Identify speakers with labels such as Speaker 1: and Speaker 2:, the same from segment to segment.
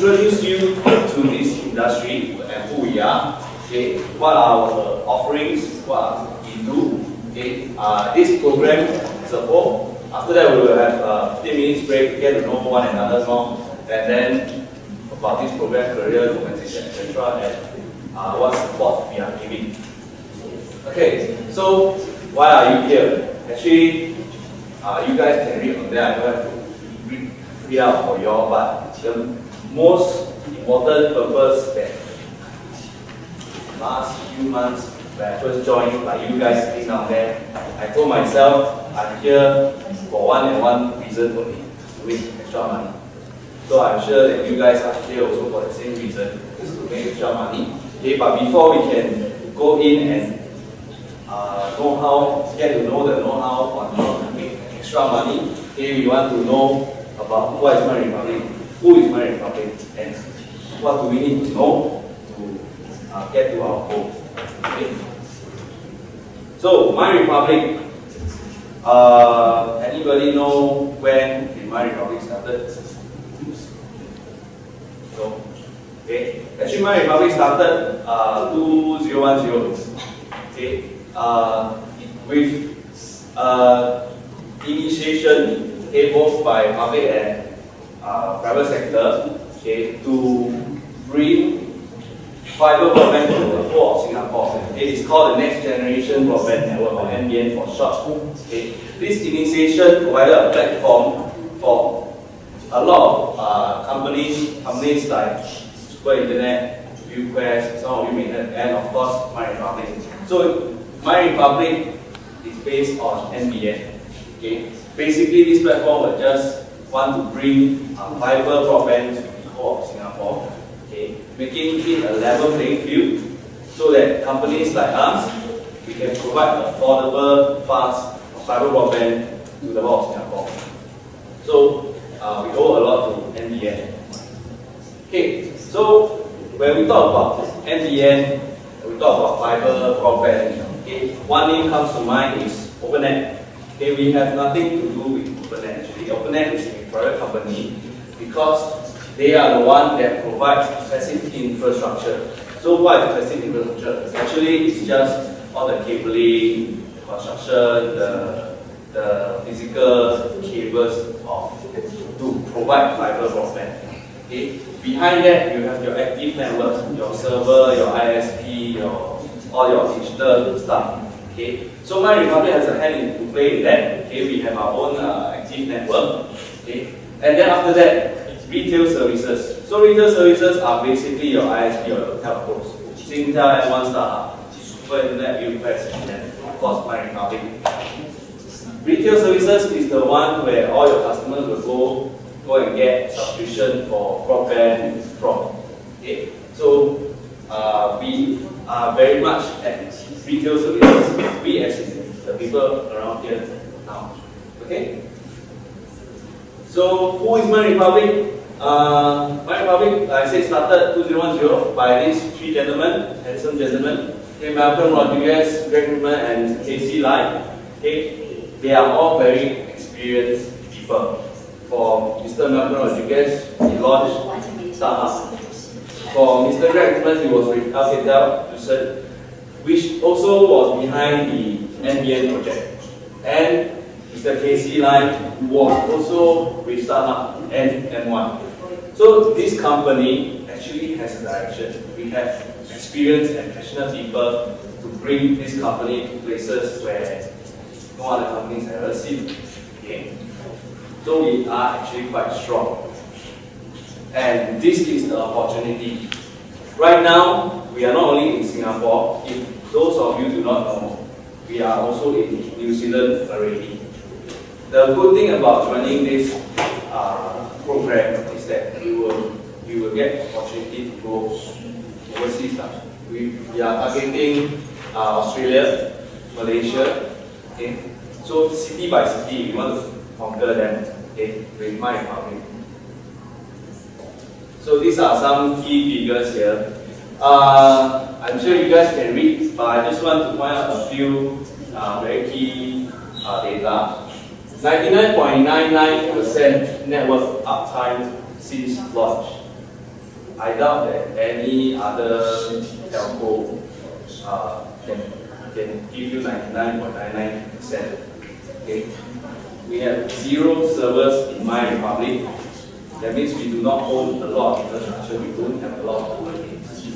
Speaker 1: introduce you to this industry and who we are. Okay, what are our offerings? What we do? Okay, this program as a whole. After that, we will have a 15 minutes break to get to know one another more, and then about this program, career, compensation, etc., and what support we are giving. Okay, so why are you here? Actually, you guys can read on there. I don't have to read out for you all, but the most important purpose that last few months when I first joined, like you guys sitting down there, I told myself I'm here for one and one reason only, to make extra money. So I'm sure that you guys are here also for the same reason, is to make extra money. Okay, but before we can go in and get to know the know-how on how to make extra money, okay, we want to know about what is My Republic, who is My Republic, and what do we need to know to get to our goal. Okay. So My Republic, anybody know when did My Republic started? So, okay, actually My Republic started 2010. Okay, with initiation, okay, both by public and private sector, okay, to bring fiber broadband to the whole of Singapore. Okay, it's called the Next Generation Broadband Network, or NBN for short. Okay, this initiation provided a platform for a lot of companies like Super Internet, UQuest, some of you may have, and of course My Republic. So My Republic is based on NBN. Okay, basically this platform will just want to bring fiber broadband to the whole of Singapore. Okay, making it a level playing field so that companies like us, we can provide affordable, fast fiber broadband to the whole of Singapore. So we owe a lot to NBN. Okay, so when we talk about NBN, we talk about fiber broadband. Okay, one name comes to mind is OpenNet. Okay, we have nothing to do with OpenNet. Actually, OpenNet is a private company because they are the one that provides passive infrastructure. So what is passive infrastructure? Actually, it's just all the cabling, the construction, the physical cables to provide fiber broadband. Okay, behind that you have your active networks, your server, your ISP, all your digital stuff. Okay, so My Republic has a hand to play in that. Okay, we have our own active network. Okay, and then after that, retail services. So retail services are basically your ISP or your telcos. Singtel and One Star, Super Internet, UQuest, and then of course My Republic. Retail services is the one where all your customers will go and get subscription for broadband from. Okay, so we are very much at retail services. We as the people around here now. Okay. So who is My Republic? My Republic, like I said, started 2010 by these three gentlemen, handsome gentlemen. Okay, Malcolm Rodriguez, Greg Newman, and Casey Lai. Okay, they are all very experienced people. For Mr. Malcolm Rodriguez, he launched startup. For Mr. Greg Newman, he was with Alcatel, which also was behind the NBN project. And Mr. Casey Lai, who was also with startup and M1. So this company actually has a direction. We have experienced and passionate people to bring this company to places where no other companies have ever seen. Okay. So we are actually quite strong. And this is the opportunity. Right now, we are not only in Singapore. If those of you do not know, we are also in New Zealand already. The good thing about running this program is that you will get opportunity to go overseas. We are targeting Australia, Malaysia. Okay, so city by city, we want to conquer them. Okay, with My Republic. So these are some key figures here. I'm sure you guys can read, but I just want to point out a few very key data. 99.99% network uptime since launch. I doubt that any other telco can give you 99.99%. Okay. We have 0 servers in My Republic. That means we do not own a lot of infrastructure. We don't have a lot of things.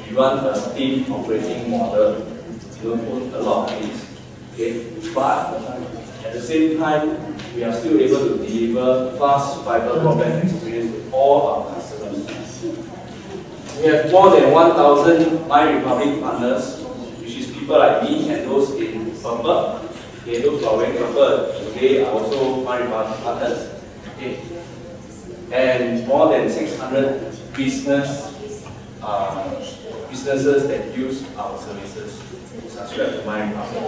Speaker 1: We run a team operating model. We don't own a lot of things. Okay. But at the same time, we are still able to deliver fast fiber broadband experience to all our customers. We have more than 1,000 My Republic partners, which is people like me and those in purple. Okay, those who are wearing purple today are also My Republic partners. Okay. And more than 600 businesses that use our services to subscribe to My Republic.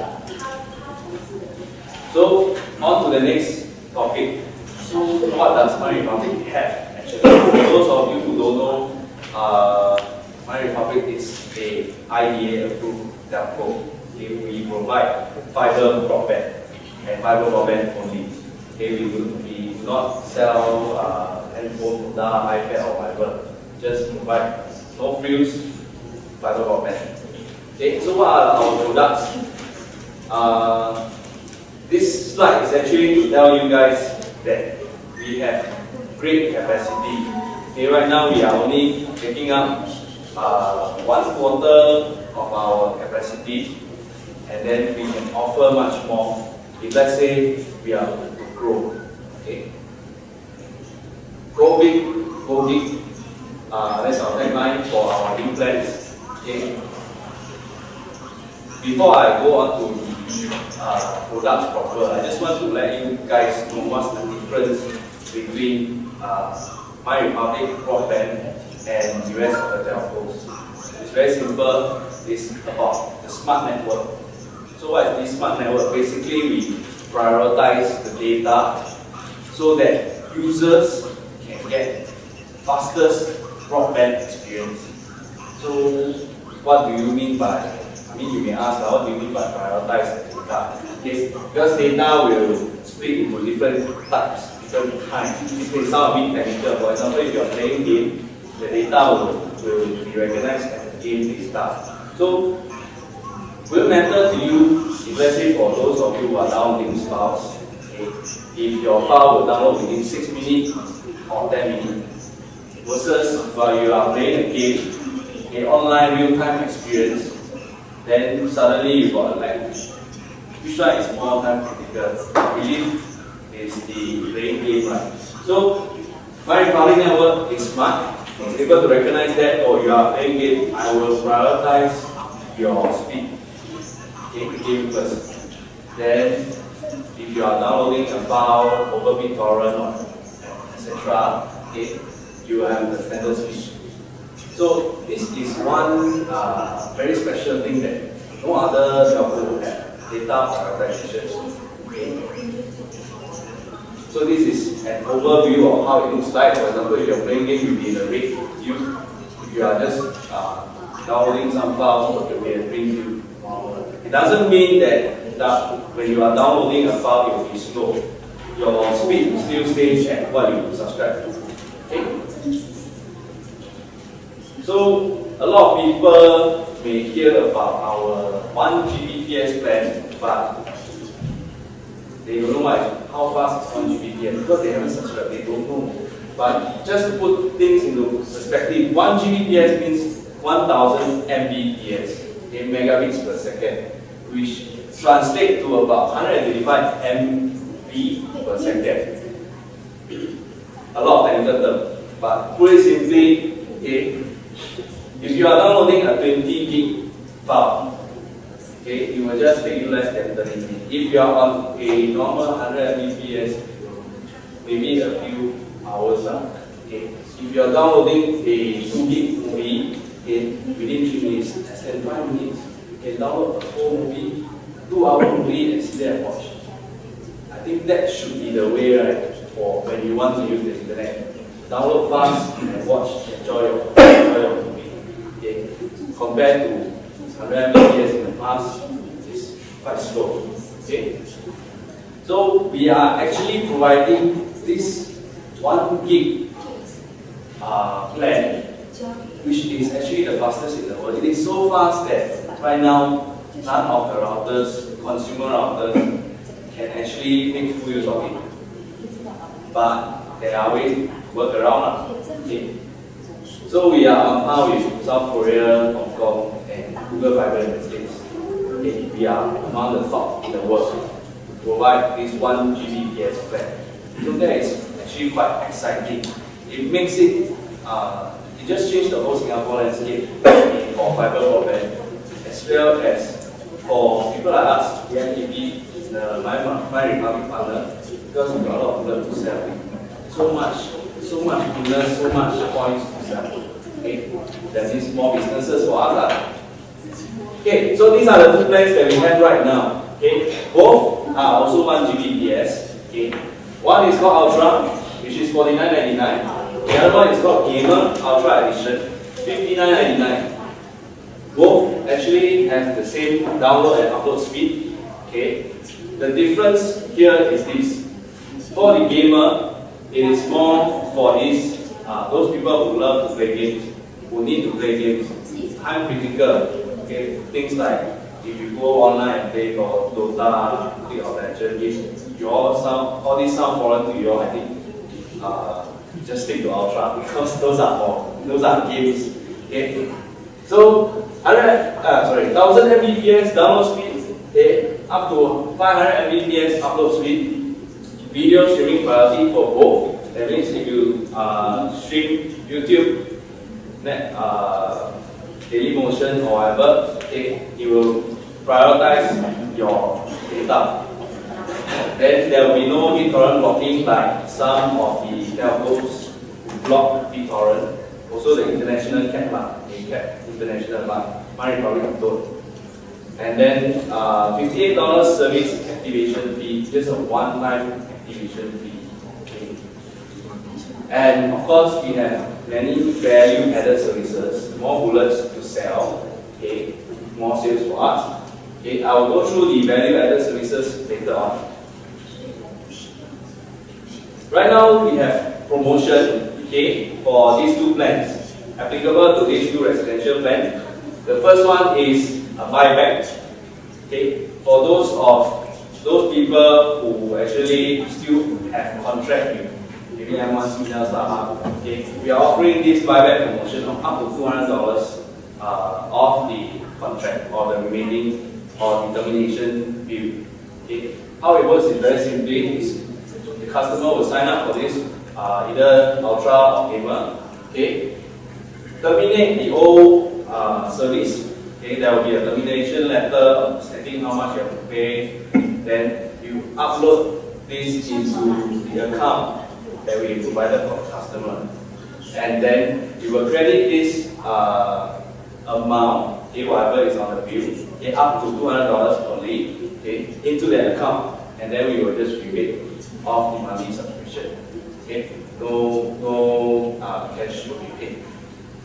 Speaker 1: So, on to the next topic. So, what does My Republic have actually? For those of you who don't know, My Republic is a IDA approved telco. Okay, we provide fiber broadband and fiber broadband only. Okay, we do not sell handphone, iPad or whatever. Just provide no frills fiber broadband. Okay, so what are our products? This slide is actually to tell you guys that we have great capacity. Okay, right now we are only taking up 1/4 of our capacity, and then we can offer much more if let's say we are to grow. Okay. Go big, go big. That's our tagline for our new plans. Okay. Before I go on to products proper, I just want to let you guys know what's the difference between My Republic broadband and the rest of the telcos. It's very simple. It's about the smart network. So what is this smart network? Basically, we prioritize the data so that users can get fastest broadband experience. So what do you mean by, you may ask, what do you mean by prioritize the data? Okay, because data will split into different types, different kinds. This may sound a bit technical. For example, if you are playing game, the data will be recognized as a game data. So, will matter to you if, let's say, for those of you who are downloading files, okay, if your file will download within 6 minutes or 10 minutes, versus while you are playing a game, an online real-time experience, then suddenly you got a lag. Which one is more time critical? I believe is the playing game, right? So, My Republic network is smart. It's able to recognize that, oh, you are playing game, I will prioritize your speed. Okay, game first. Then, if you are downloading a file over BitTorrent or etc., okay, you have the standard speed. So this is one very special thing that no other telco will have, data prioritization. Okay. So this is an overview of how it looks like. For example, if you're playing game, you'll be in a red view. If you are just downloading some files, it will be a green view. It doesn't mean that when you are downloading a file, it will be slow. Your speed still stays at what you subscribe to. Okay. So a lot of people may hear about our 1 Gbps plan, but they don't know how fast is 1 Gbps because they haven't subscribed, they don't know. But just to put things into perspective, 1 Gbps means 1000 Mbps, okay, megabits per second, which translates to about 125 MB per second. A lot of technical terms, but put it simply, okay, if you are downloading a 20 gig file, okay, it will just take you less than 30 minutes. If you are on a normal 100 Mbps, maybe a few hours. Okay. If you are downloading a 2 gig movie, okay, within 3 minutes, less than 5 minutes, you can download a whole movie, 2-hour movie and sit there and watch. I think that should be the way, right, for when you want to use the internet. Download fast and watch, enjoy your movie. Okay. Compared to 100 Mbps in the past, it's quite slow. Okay. So we are actually providing this 1 gig plan which is actually the fastest in the world. It is so fast that right now, none of the routers, consumer routers, can actually make full use of it. But there are ways to work around. Okay. So we are on par with South Korea, Hong Kong, and Google Fiber in the States. Okay. We are among the top in the world to provide this 1 Gbps plan. So that is actually quite exciting. It makes it, it just changed the whole Singapore landscape for fiber broadband, as well as for people like us. The MPP is the My Republic partner because we got a lot of people to sell. So much goodness, so much points to sell. Okay, that means more businesses for us. Okay, so these are the two plans that we have right now. Okay, both are also 1 Gbps. Okay, one is called Ultra, which is $49.99. The other one is called Gamer Ultra Edition, $59.99. Both actually have the same download and upload speed. Okay, the difference here is this. For the gamer, it is more for those people who love to play games, who need to play games. Time critical. Okay, things like if you go online and play for Dota, League of Legends, all these sound foreign to you all. I think just stick to Ultra because those are games. Okay, so 1000 Mbps download speed, okay, up to 500 Mbps upload speed. Video streaming priority for both. That means if you stream YouTube, Dailymotion or whatever, okay, it will prioritize your data. Then there will be no BitTorrent blocking like some of the telcos block BitTorrent. Also the international cap line, they cap international line. My Republic don't. And then $58 service activation fee, just a one-time activation fee. Okay. And of course, we have many value-added services, more bullets to sell. Okay, more sales for us. Okay, I will go through the value-added services later on. Right now, we have promotion, okay, for these two plans, applicable to these two residential plans. The first one is a buyback. Okay, for those people who actually still have contract with maybe M1 Signal Starhub, okay, we are offering this buyback promotion of up to $200 off the contract or the remaining or the termination bill. Okay, how it works is very simply is the customer will sign up for this either Ultra or Gamer. Okay, terminate the old service. Okay, there will be a termination letter stating how much you have to pay. Then you upload this into the account that we provided for the customer, and then you will credit this amount, okay, whatever is on the bill, okay, up to $200 only, okay, into the account, and then we will just rebate off the monthly subscription. Okay, no cash will be paid.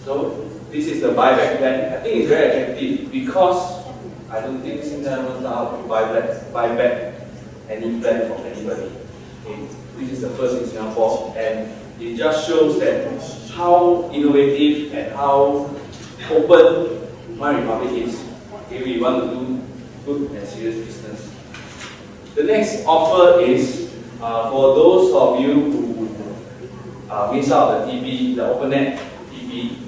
Speaker 1: So this is the buyback plan. I think it's very attractive because I don't think Singapore knows how to buy back any plan from anybody. Okay. This is the first in Singapore, and it just shows that how innovative and how open My Republic is. Okay, we want to do good and serious business. The next offer is for those of you who miss out the TP, the OpenNet TP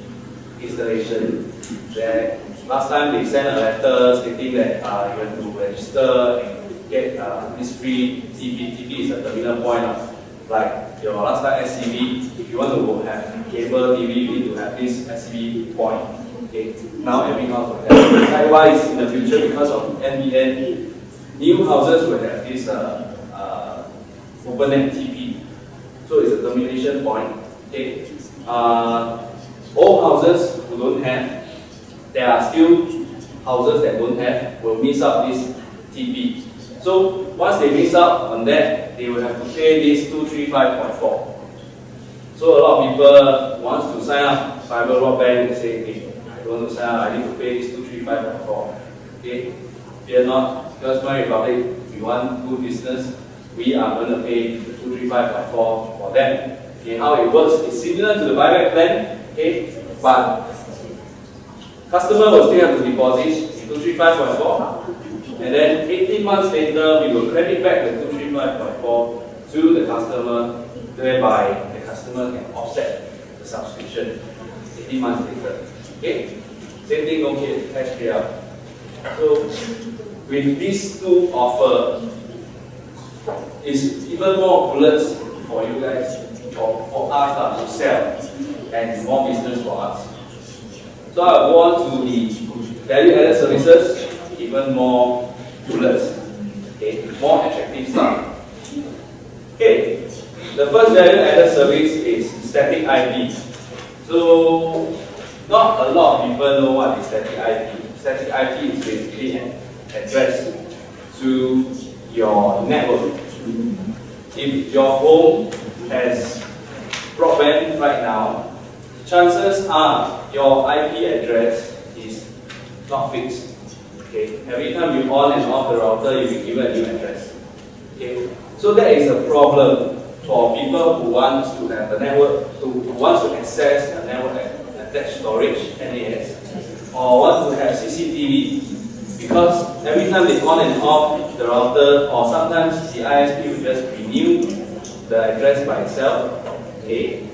Speaker 1: installation. That last time they sent a letter stating that you have to register and get this free TP. TP is a terminal point like your last time SCV. If you want to have cable TV, you need to have this SCV point. Okay, now every house will have. Likewise, in the future, because of NBN, new houses will have this OpenNet TP. So it's a termination point. Okay. All houses who don't have, there are still houses that don't have, will miss out this TP. So once they miss out on that, they will have to pay this 235.4. So a lot of people want to sign up fiber broadband and say, hey, I don't want to sign up, I need to pay this 235.4. Okay, fear not, because My Republic, we want good business, we are going to pay 235.4 for them. Okay, how it works is similar to the buyback plan. Okay, but customer will still have to deposit 235.4, and then 18 months later we will credit back the 235.4 to the customer, whereby the customer can offset the subscription 18 months later. Okay, same thing okay, cash payout. So with these two offer, is even more bullets for you guys, for us to sell, and more business for us. So I'll go on to the value-added services, even more bullets, okay, more attractive stuff. Okay, the first value-added service is static IP. So not a lot of people know what is static IP. Static IP is basically an address to your network. If your home has broadband right now, chances are your IP address is not fixed. Okay, every time you on and off the router, you will give a new address. Okay, so that is a problem for people who want to have the network, who wants to access the network attached storage (NAS), or want to have CCTV. Because every time they on and off the router, or sometimes the ISP will just renew the address by itself, okay,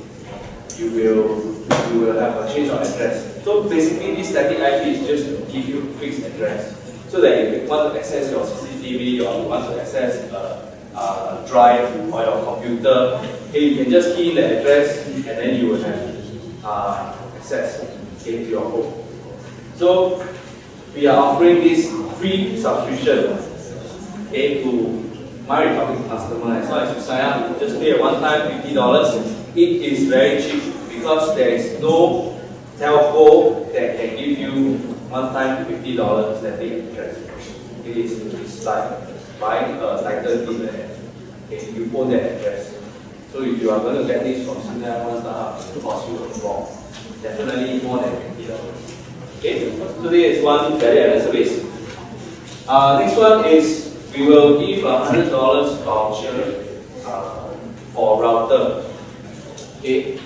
Speaker 1: you will have a change of address. So basically, this static IP is just to give you fixed address, so that if you want to access your CCTV or you want to access a drive or your computer, okay, you can just key in the address and then you will have access, okay, to your home. So we are offering this free subscription, okay, to MyRepublic customer. As long as you sign up, just pay a one-time $50. It is very cheap because there is no telco that can give you one-time $50 static address. It is like buying a title deed, okay, you own that address. So if you are going to get this from Singapore one startup, it will cost you a lot, definitely more than $50. Okay, so this is one value-added service. Next one is we will give $100 voucher for router. Okay,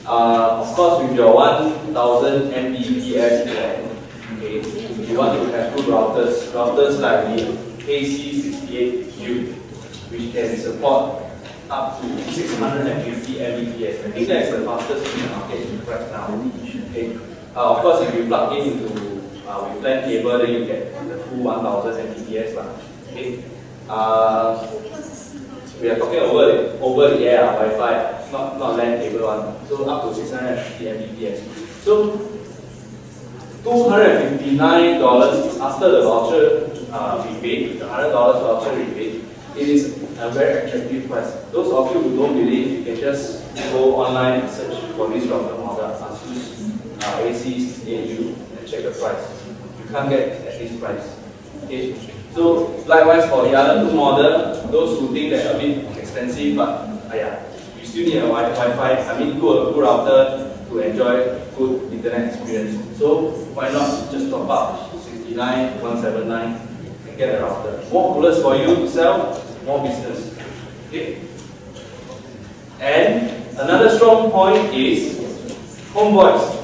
Speaker 1: of course with your 1000 Mbps plan, okay, you want to have good routers like the AC68U, which can support up to 650 Mbps. I think that's the fastest in the market right now. Okay. Of course, if you plug in into with LAN cable, then you get the full 1000 Mbps. Okay. We are talking over the air Wi-Fi, not LAN cable one. So up to 650 Mbps. So $259 is after the voucher rebate, the $100 voucher rebate. It is a very attractive price. Those of you who don't believe, you can just go online and search for this router model, ASUS AC68U, and check the price. You can't get at this price. Okay. So likewise for the other two models, those who think they're a bit expensive, but you still need a Wi-Fi. Good router to enjoy good internet experience. So why not just top up 69, 179 and get a router. More bullets for you to sell, more business. Okay. And another strong point is home voice.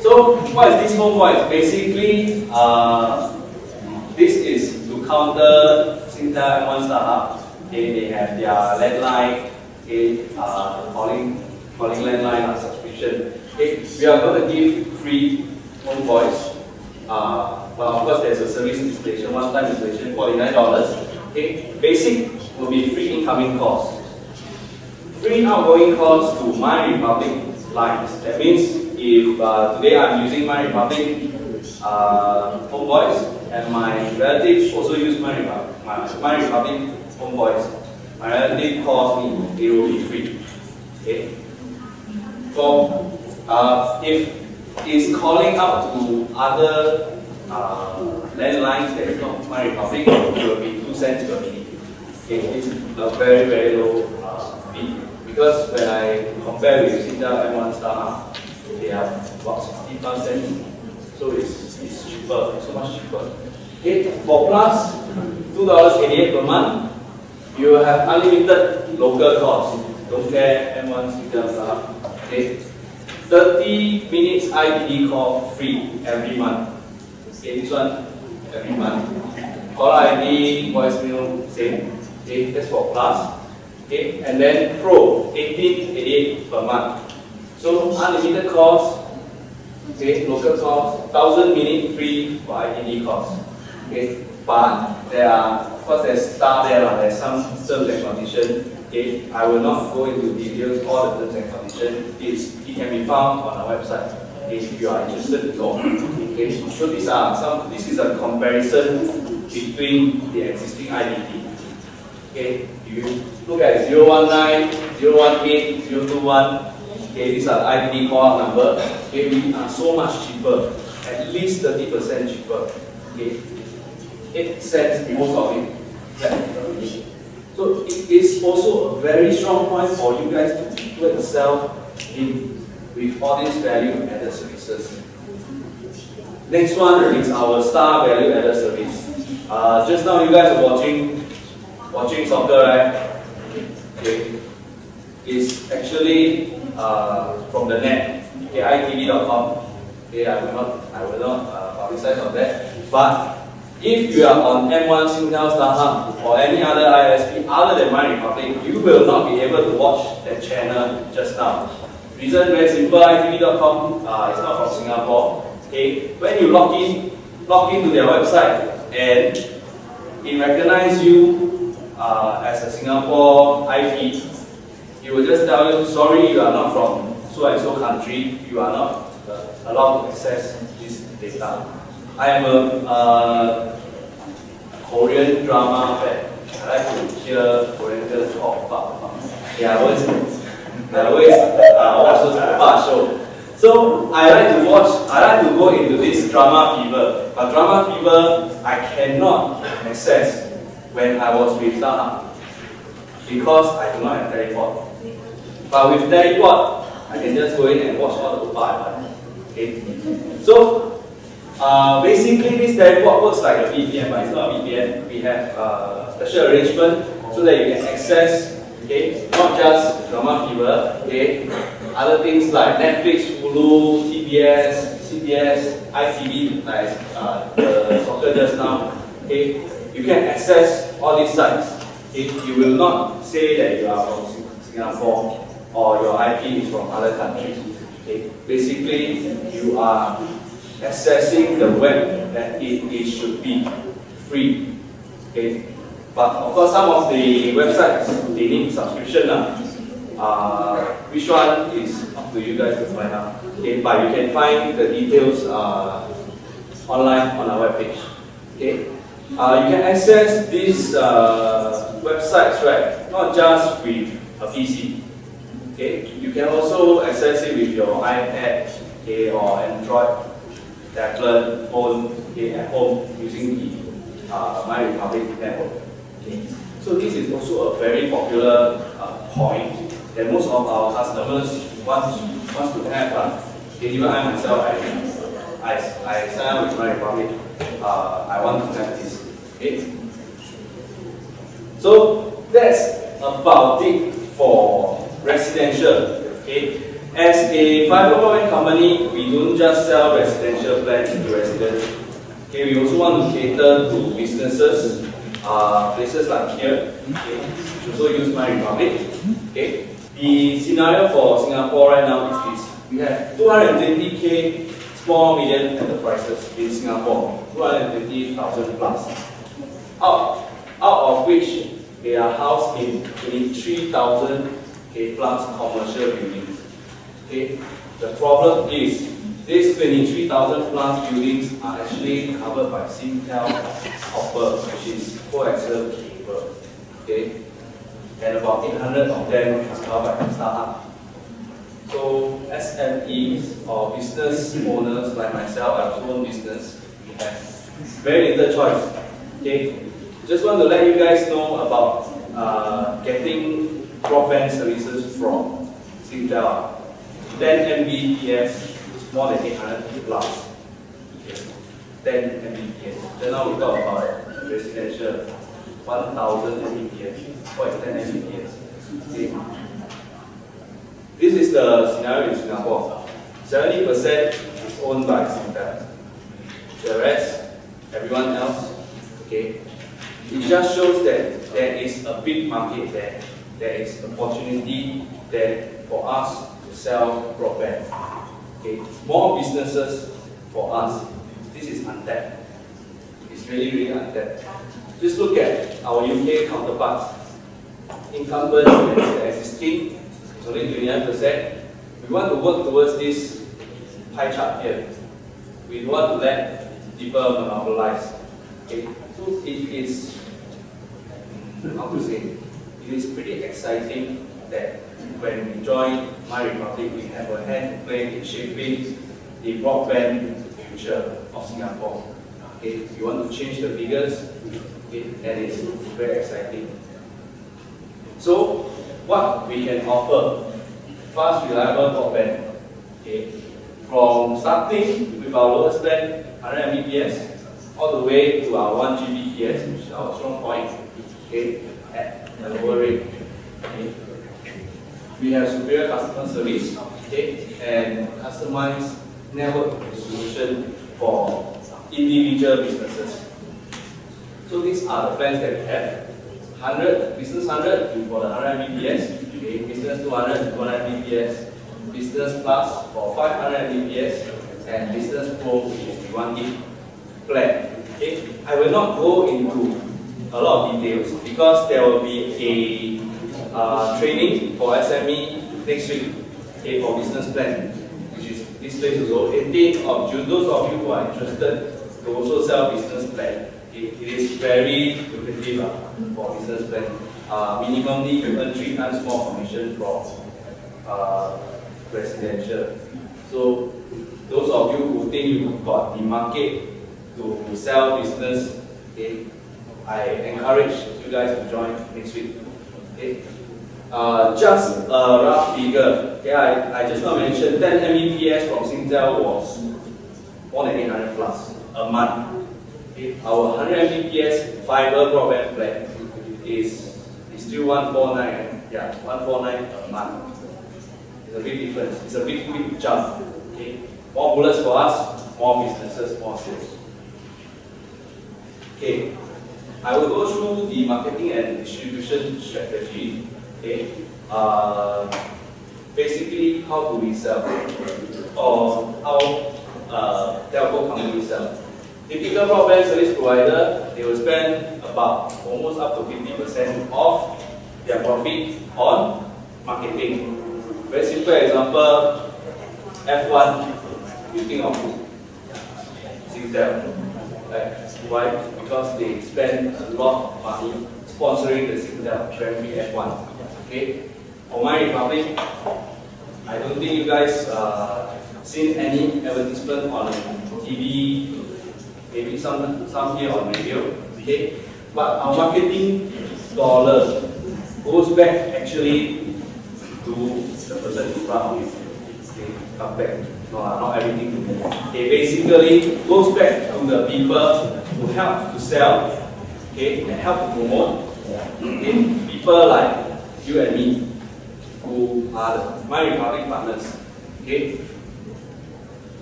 Speaker 1: So what is this home voice? Basically, this is to counter Singtel M1 startup. Okay, they have their landline, okay, calling landline subscription. Okay, we are going to give free home voice. But of course, there's a service installation, one-time installation, $49. Okay, basic will be free incoming calls, free outgoing calls to MyRepublic lines. That means if today I'm using MyRepublic home voice, and my relative also use MyRepublic home voice, my relative calls me, it will be free. Okay. So if it's calling out to other landlines that is not MyRepublic, it will be 2 cents per minute. Okay, it's a very, very low fee. Because when I compare with Singtel M1 startup, they are about 60 cents. So it's cheaper, so much cheaper. Okay, for plus $2.88 per month, you will have unlimited local calls. Don't care M1 Singtel startup. Okay. 30 minutes IDD call free every month. Okay, this one every month. Caller ID, voicemail, same. Okay, that's for Plus. Okay, and then Pro, 1888 per month. So unlimited calls, okay, local calls, 1000 minutes free for IDD calls. Okay, but there are, of course, there's star there, there's some terms and conditions. Okay, I will not go into details all the terms and conditions. It can be found on our website. Okay, if you are interested to know. Okay, so this is a comparison between the existing IDD. Okay, you look at 019, 018, 021. Okay, these are IDD call number. Okay, we are so much cheaper, at least 30% cheaper. Okay, 8 cents most of it. So it is also a very strong point for you guys to go and sell in with all these value added services. Next one is our star value added service. Just now you guys are watching soccer, right? Okay. It's actually from the net. Okay, itv.com. Okay, I will not publicize on that. But if you are on M1 Singtel StarHub or any other ISP other than MyRepublic, you will not be able to watch that channel just now. Reason very simple, itv.com is not from Singapore. Okay, when you log into their website and it recognizes you as a Singapore IP, it will just tell you, sorry, you are not from so and so country, you are not allowed to access this data. I am a Korean drama fan. I like to hear Korean girls talk about. Yeah, I always watch those oppa show. So I like to go into this drama fever. But drama fever I cannot access when I was with StarHub because I do not have teleport. But with teleport, I can just go in and watch all the oppa I want. Okay. So basically, this teleport works like a VPN, but it's not a VPN. We have special arrangement so that you can access, okay, not just drama fever, okay, other things like Netflix, Hulu, TBS, CBS, ITV, like the soccer just now. Okay, you can access all these sites. Okay, you will not say that you are from Singapore or your IP is from other countries. Okay, basically, you are accessing the web that it should be free. Okay, but of course some of the websites they need subscription. Which one is up to you guys to find out. Okay, but you can find the details online on our webpage. Okay, you can access these websites, right? Not just with a PC. Okay, you can also access it with your iPad, okay, or Android tablet, phone, okay, at home using the MyRepublic network. Okay. So this is also a very popular point that most of our customers want to have. Okay, even I myself, I sign up with MyRepublic. I want to have this. Okay. So that's about it for residential. Okay. As a fiber broadband company, we don't just sell residential plans to residents. Okay, we also want to cater to businesses, places like here. Okay, we also use MyRepublic. Okay, the scenario for Singapore right now is this: we have 220k small medium enterprises in Singapore, 220,000 plus. Out of which they are housed in 23,000 plus commercial buildings. Okay. The problem is these 23,000 plus buildings are actually covered by Singtel copper, which is coaxial cable. Okay, and about 800 of them is covered by StarHub. So SMEs or business owners like myself, I also own business. We have very little choice. Okay, just want to let you guys know about getting broadband services from Singtel. 10 Mbps is more than 800 plus. Okay. 10 Mbps. Then now we talk about residential 1000 Mbps. What is 10 Mbps? Okay. This is the scenario in Singapore. 70% is owned by Singtel. The rest, everyone else, okay? It just shows that there is a big market there. There is opportunity there for us to sell broadband. Okay, more businesses for us. This is untapped. It's really untapped. Just look at our UK counterparts. Incumbent and existing, it's only 29%. We want to work towards this pie chart here. We don't want to let people monopolize. Okay, so it is, how to say, it is pretty exciting that when we join MyRepublic, we have a hand to play in shaping the broadband future of Singapore. Okay, we want to change the figures, okay, and it's very exciting. So, what we can offer, fast, reliable broadband, okay, from starting with our lowest plan, 100 Mbps, all the way to our 1 Gbps, which is our strong point, okay, at a lower rate. Okay. We have superior customer service, okay, and customized network solution for individual businesses. So these are the plans that we have. 100, business 100 for the 100 Mbps, okay, business 200 to 200 Mbps, business plus for 500 Mbps, and business pro, which is the 1 gig plan. Okay, I will not go into a lot of details because there will be a training for SME next week, okay, for business plan, which is this place also, 18th of June. Those of you who are interested to also sell business plan, it is very lucrative for business plan. Minimally, you earn 3 times more commission from residential. So those of you who think you've got the market to sell business, okay, I encourage you guys to join next week. Okay. Just a rough figure. Okay, I just now mentioned 10 Mbps from Singtel was more than 800 plus a month. Okay. Our 100 Mbps fiber broadband plan is still 149. Yeah, 149 a month. It's a big difference. It's a big jump. Okay. More bullets for us, more businesses, more sales. Okay. I will go through the marketing and distribution strategy. Okay. Basically, how do we sell, or how telco companies sell? Typical broadband service provider, they will spend about almost up to 50% of their profit on marketing. Very simple example, F1, you think of who? Singtel. Right? Why? Because they spend a lot of money sponsoring the Singtel Grand Prix F1. Okay? For MyRepublic, I don't think you guys seen any advertisement on TV, maybe some here on radio. Okay? But our marketing dollar goes back actually to the person in front of you. Okay? Come back. No, not everything to me. Okay, basically goes back to the people who help to sell, okay, and help to promote. Okay, people like you and me, who are the MyRepublic partners. Okay,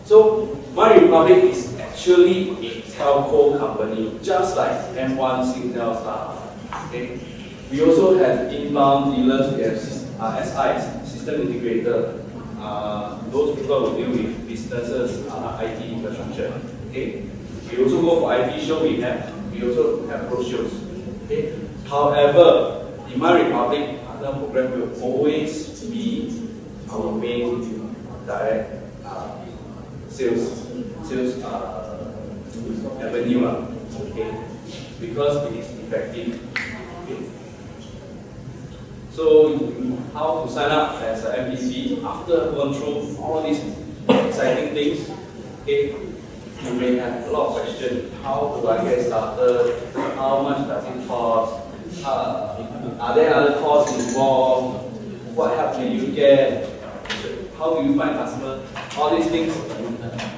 Speaker 1: so MyRepublic is actually a telco company, just like M1, Singtel, Star. Okay, we also have inbound dealers. We have SIs, system integrator. Those people who deal with businesses, IT infrastructure. Okay. We also go for IT show. We also have pro shows. Okay. However, the MyRepublic partner program will always be our main direct sales avenue. Okay. Because it is effective. Okay. So, how to sign up as an MPP after going through all these exciting things? Okay, you may have a lot of questions. How do I get started? How much does it cost? Are there other costs involved? What help can you get? How do you find customers? All these things.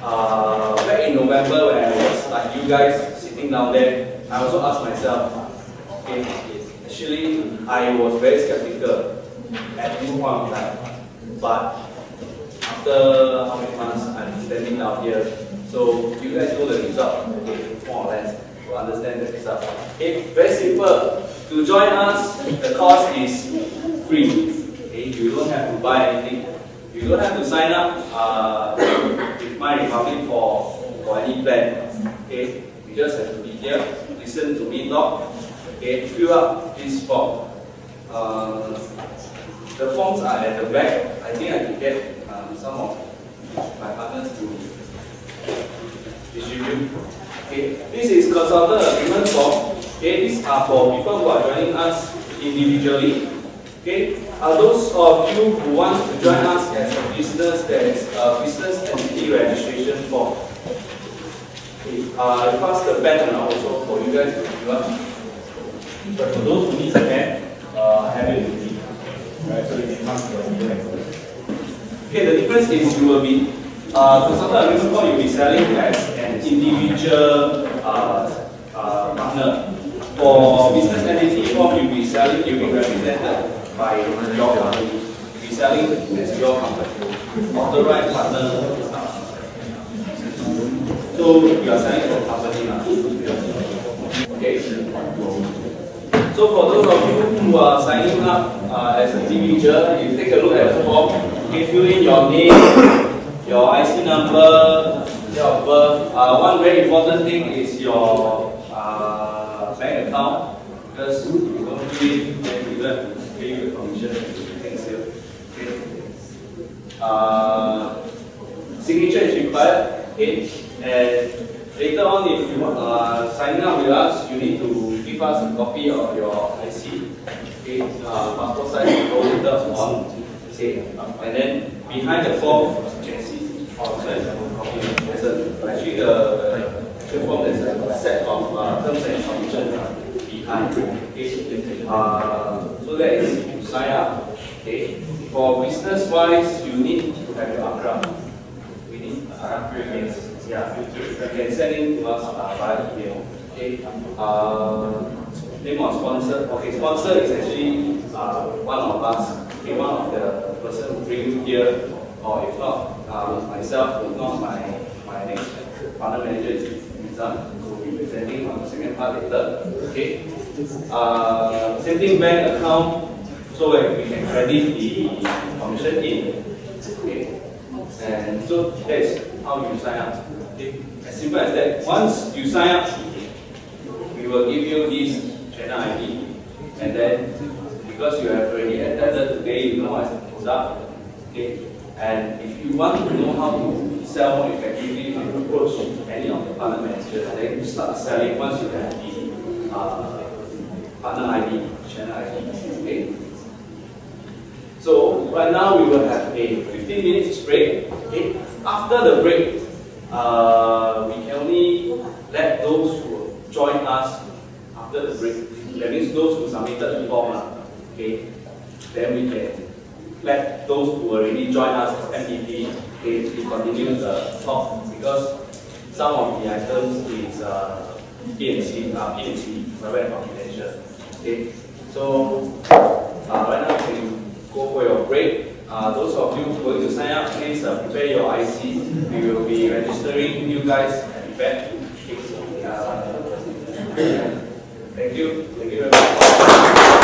Speaker 1: Back in November, when I was like you guys sitting down there, I also asked myself, okay, actually, I was very skeptical at this point of time, but after how many months I'm standing down here. So you guys know the result, okay, more or less, to understand the result. Okay, very simple. To join us, the cost is free. Okay, you don't have to buy anything. You don't have to sign up with My Republic for any plan. Okay, you just have to be here, listen to me talk. Okay, fill up this form. The forms are at the back. I think I can get some of my partners to distribute. Okay, this is consultant agreement form. Okay, these are for people who are joining us individually. Okay, those of you who want to join us as a business, there is a business entity registration form. Okay, I pass the pen also for you guys to fill up. But for those who need a pen, have it with me. Right, so you can come to the next one. Okay, the difference is you will be consultant agreement form you'll be selling as an individual partner. For business entity form you'll be represented by your company. You'll be selling as your company. Authorized partner. So you are selling for company now. Okay. So for those of you who are signing up as an individual, you take a look at the form. Okay, fill in your name, your IC number, date of birth. One very important thing is your bank account, because if you don't do it, then you don't have to pay the commission. Okay. Signature is required. Okay, and later on, if you are signing up with us, you need to give us a copy of your IC. Okay, passport size photo later on. Okay, and then behind the form, you can see there's actually the form. There's a set of terms and conditions behind. Okay, so that is to sign up. Okay, for business wise, you need to have your ACRA. We need ACRA. Yeah, you can send it to us via email. Okay, name of sponsor. Okay, sponsor is actually one of us. Okay, one of the person who bring you here, or if not myself, if not my next partner manager is Mizan, who will be presenting on the second part later. Okay, same thing, bank account, so that we can credit the commission in. Okay, and so that's how you sign up. Okay. As simple as that. Once you sign up, we will give you this channel ID, and then because you have already attended today, you know what's the product. Okay. And if you want to know how to sell more effectively, you can approach any of the partner managers. Then you start selling once you have the partner ID, channel ID. Okay. So right now we will have a 15 minutes break. Okay. After the break, we can only let those who join us after the break. That means those who submitted the form. Okay. Then we can let those who already joined us for MPP, okay, to continue the talk, because some of the items is P&C, private and confidential. Okay. So right now you can go for your break. Those of you going to sign up, please prepare your IC. We will be registering you guys at the back. Thank you. Thank you very much.